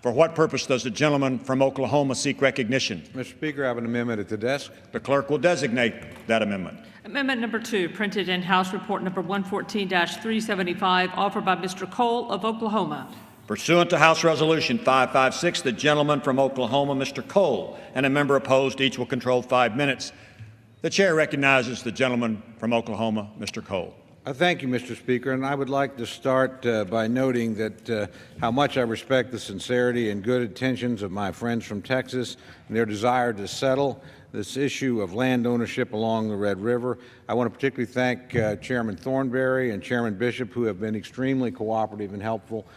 For what purpose does the gentleman from Oklahoma seek recognition? Mr. Speaker, I have an amendment at the desk. The clerk will designate that amendment. Amendment number 2, printed in House Report number 114-375, offered by Mr. Cole of Oklahoma. Pursuant to House Resolution 556, the gentleman from Oklahoma, Mr. Cole, and a member opposed, each will control 5 minutes. The chair recognizes the gentleman from Oklahoma, Mr. Cole. Thank you, Mr. Speaker, and I would like to start by noting that how much I respect the sincerity and good intentions of my friends from Texas and their desire to settle this issue of land ownership along the Red River. I want to particularly thank Chairman Thornberry and Chairman Bishop, who have been extremely cooperative and helpful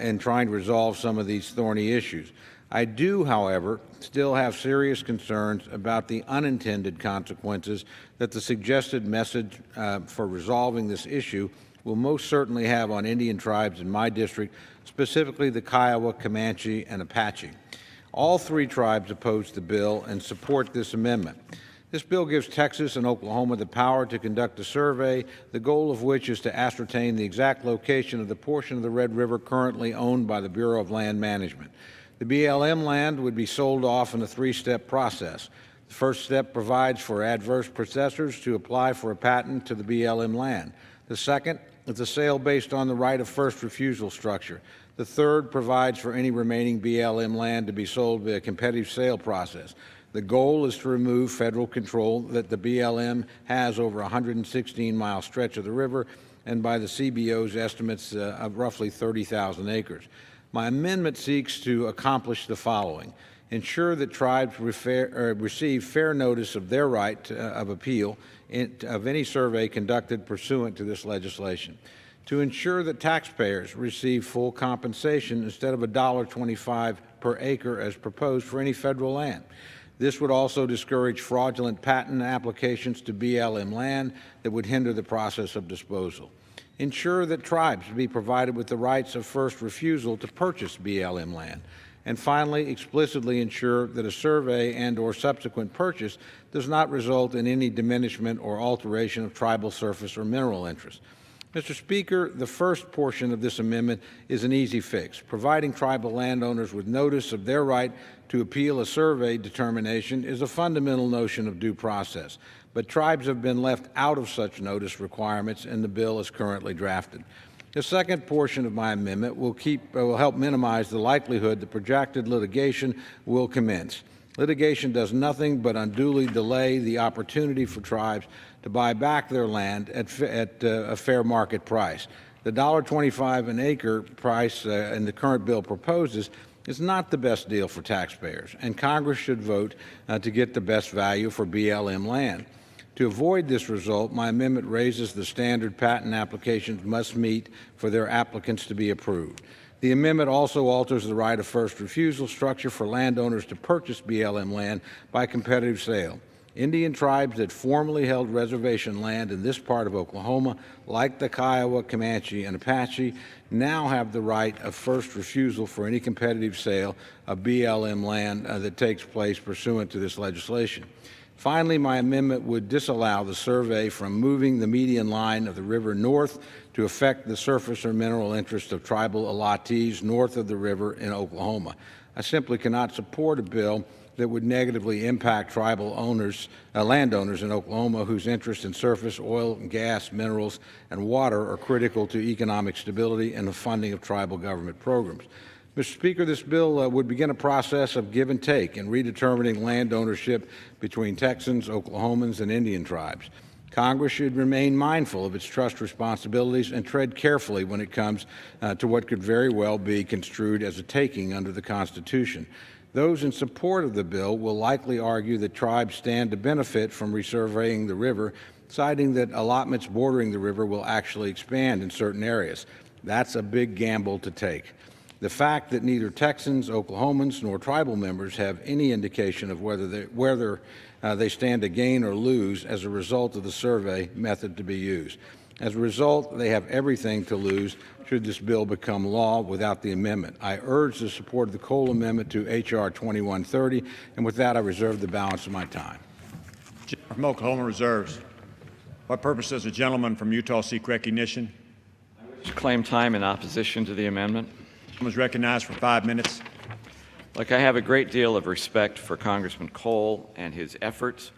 in trying to resolve some of these thorny issues. I do, however, still have serious concerns about the unintended consequences that the suggested message for resolving this issue will most certainly have on Indian tribes in my district, specifically the Kiowa, Comanche, and Apache. All 3 tribes oppose the bill and support this amendment. This bill gives Texas and Oklahoma the power to conduct a survey, the goal of which is to ascertain the exact location of the portion of the Red River currently owned by the Bureau of Land Management. The BLM land would be sold off in a 3-step process. The first step provides for adverse possessors to apply for a patent to the BLM land. The second is a sale based on the right of first refusal structure. The third provides for any remaining BLM land to be sold via a competitive sale process. The goal is to remove federal control that the BLM has over a 116-mile stretch of the river, and by the CBO's estimates of roughly 30,000 acres. My amendment seeks to accomplish the following: ensure that tribes receive fair notice of their right of appeal of any survey conducted pursuant to this legislation; to ensure that taxpayers receive full compensation instead of $1.25 per acre as proposed for any federal land. This would also discourage fraudulent patent applications to BLM land that would hinder the process of disposal. Ensure that tribes be provided with the rights of first refusal to purchase BLM land. And finally, explicitly ensure that a survey and/or subsequent purchase does not result in any diminishment or alteration of tribal surface or mineral interests. Mr. Speaker, the first portion of this amendment is an easy fix, providing tribal landowners with notice of their right to appeal a survey determination is a fundamental notion of due process, but tribes have been left out of such notice requirements in the bill as currently drafted. The second portion of my amendment will help minimize the likelihood that projected litigation will commence. Litigation does nothing but unduly delay the opportunity for tribes to buy back their land at a fair market price. The $1.25 an acre price in the current bill proposes is not the best deal for taxpayers, and Congress should vote to get the best value for BLM land. To avoid this result, my amendment raises the standard patent applications must meet for their applicants to be approved. The amendment also alters the right of first refusal structure for landowners to purchase BLM land by competitive sale. Indian tribes that formerly held reservation land in this part of Oklahoma, like the Kiowa, Comanche, and Apache, now have the right of first refusal for any competitive sale of BLM land that takes place pursuant to this legislation. Finally, my amendment would disallow the survey from moving the median line of the river north to affect the surface or mineral interests of tribal allottees north of the river in Oklahoma. I simply cannot support a bill that would negatively impact tribal landowners in Oklahoma whose interests in surface, oil, gas, minerals, and water are critical to economic stability and the funding of tribal government programs. Mr. Speaker, this bill would begin a process of give and take in redetermining land ownership between Texans, Oklahomans, and Indian tribes. Congress should remain mindful of its trust responsibilities and tread carefully when it comes to what could very well be construed as a taking under the Constitution. Those in support of the bill will likely argue that tribes stand to benefit from resurveying the river, citing that allotments bordering the river will actually expand in certain areas. That's a big gamble to take. The fact that neither Texans, Oklahomans, nor tribal members have any indication of whether they stand to gain or lose as a result of the survey method to be used. As a result, they have everything to lose should this bill become law without the amendment. I urge the support of the Cole Amendment to H.R. 2130, and with that, I reserve the balance of my time. Gentleman from Oklahoma reserves. What purpose does the gentleman from Utah seek recognition? I wish to claim time in opposition to the amendment. The gentleman is recognized for 5 minutes. Look, I have a great deal of respect for Congressman Cole and his efforts,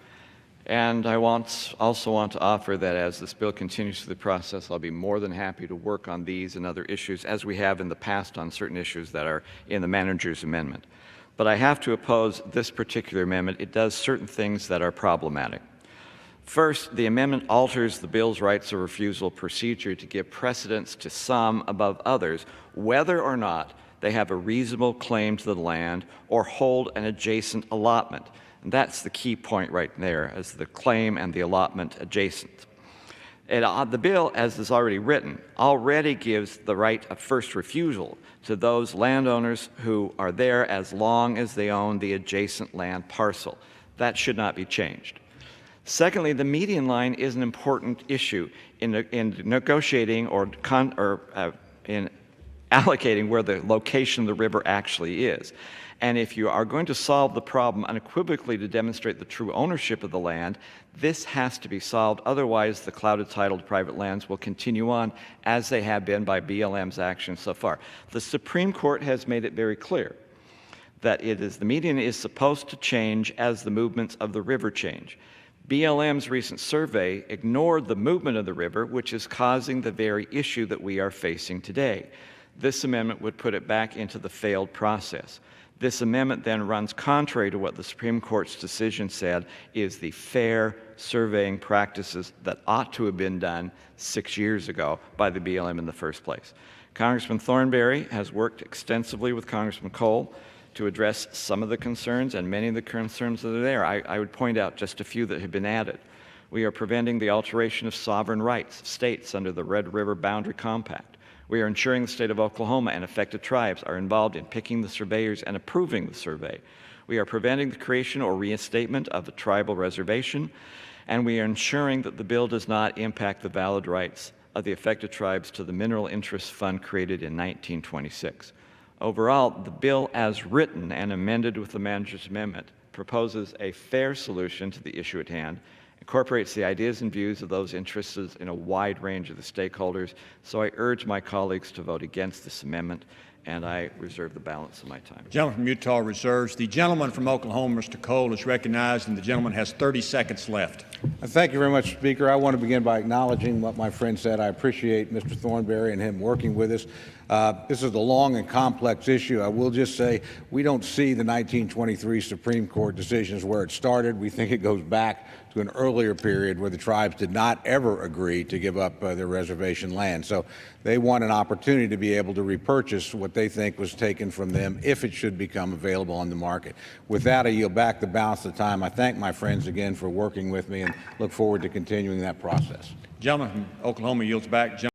and I also want to offer that as this bill continues through the process, I'll be more than happy to work on these and other issues, as we have in the past on certain issues that are in the manager's amendment. But I have to oppose this particular amendment. It does certain things that are problematic. First, the amendment alters the bill's rights of refusal procedure to give precedence to some above others, whether or not they have a reasonable claim to the land or hold an adjacent allotment. And that's the key point right there, as the claim and the allotment adjacent. The bill, as is already written, already gives the right of first refusal to those landowners who are there as long as they own the adjacent land parcel. That should not be changed. Secondly, the median line is an important issue in negotiating or in allocating where the location of the river actually is. And if you are going to solve the problem unequivocally to demonstrate the true ownership of the land, this has to be solved. Otherwise, the clouded title to private lands will continue on as they have been by BLM's actions so far. The Supreme Court has made it very clear that the median is supposed to change as the movements of the river change. BLM's recent survey ignored the movement of the river, which is causing the very issue that we are facing today. This amendment would put it back into the failed process. This amendment then runs contrary to what the Supreme Court's decision said is the fair surveying practices that ought to have been done 6 years ago by the BLM in the first place. Congressman Thornberry has worked extensively with Congressman Cole to address some of the concerns and many of the concerns that are there. I would point out just a few that have been added. We are preventing the alteration of sovereign rights of states under the Red River Boundary Compact. We are ensuring the state of Oklahoma and affected tribes are involved in picking the surveyors and approving the survey. We are preventing the creation or reinstatement of a tribal reservation, and we are ensuring that the bill does not impact the valid rights of the affected tribes to the Mineral Interest Fund created in 1926. Overall, the bill as written and amended with the manager's amendment proposes a fair solution to the issue at hand, incorporates the ideas and views of those interested in a wide range of the stakeholders. So I urge my colleagues to vote against this amendment, and I reserve the balance of my time. The gentleman from Utah reserves. The gentleman from Oklahoma, Mr. Cole, is recognized, and the gentleman has 30 seconds left. Thank you very much, Speaker. I want to begin by acknowledging what my friend said. I appreciate Mr. Thornberry and him working with us. This is a long and complex issue. I will just say we don't see the 1923 Supreme Court decisions where it started. We think it goes back to an earlier period where the tribes did not ever agree to give up their reservation land. So they want an opportunity to be able to repurchase what they think was taken from them if it should become available on the market. With that, I yield back the balance of the time. I thank my friends again for working with me and look forward to continuing that process. The gentleman from Oklahoma yields back.